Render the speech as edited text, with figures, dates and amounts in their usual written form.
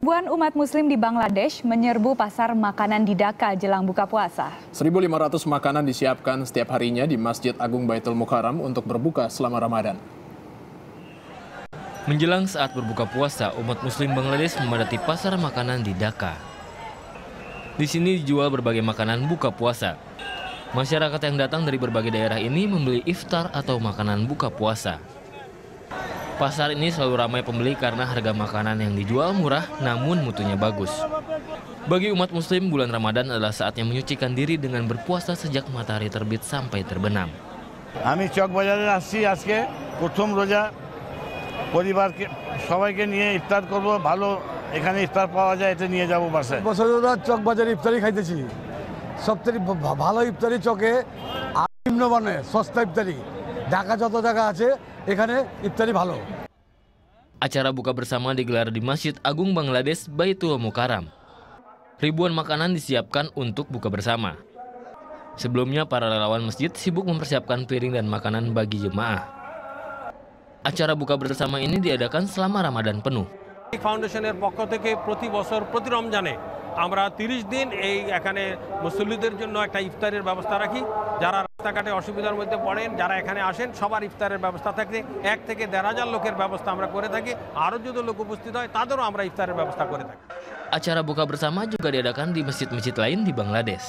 Ribuan umat muslim di Bangladesh menyerbu pasar makanan di Dhaka jelang buka puasa. 1.500 makanan disiapkan setiap harinya di Masjid Agung Baitul Mukarram untuk berbuka selama Ramadan. Menjelang saat berbuka puasa, umat muslim Bangladesh memadati pasar makanan di Dhaka. Di sini dijual berbagai makanan buka puasa. Masyarakat yang datang dari berbagai daerah ini membeli iftar atau makanan buka puasa. Pasar ini selalu ramai pembeli karena harga makanan yang dijual murah namun mutunya bagus. Bagi umat muslim, bulan Ramadan adalah saatnya menyucikan diri dengan berpuasa sejak matahari terbit sampai terbenam. আমি চকবাজারে আসছি আজকে প্রথম রোজা পরিবারকে সবাইকে নিয়ে ইফতার করব ভালো এখানে ইফতার পাওয়া যায় এটা নিয়ে যাব বাসায় বছররা চকবাজারে ইফতারি খাইতেছি সবথেকে ভালো ইফতারি চকে নিম্নমানে সস্তা ইফতারি ঢাকা যত জায়গা আছে এখানে ইফতারি ভালো। Acara buka bersama digelar di Masjid Agung Bangladesh Baitul Mukarram. Ribuan makanan disiapkan untuk buka bersama. Sebelumnya para relawan masjid sibuk mempersiapkan piring dan makanan bagi jemaah. Acara buka bersama ini diadakan selama Ramadan penuh. ফাউন্ডেশনের পক্ষ থেকে প্রতি বছর প্রতি রমজানে আমরা 30 দিন এই এখানে মুসল্লিদের জন্য একটা ইফতারের ব্যবস্থা রাখি। যারা রাস্তাঘাটে অসুবিধার মধ্যে পড়েন, যারা এখানে আসেন সবার ইফতারের ব্যবস্থা থাকে। 1 থেকে 1,500 লোকের ব্যবস্থা আমরা করে থাকি। আরও যদি লোক উপস্থিত হয় তাদেরও আমরা ইফতারের ব্যবস্থা করে থাকি। Acara buka bersama juga diadakan di masjid-masjid lain di Bangladesh.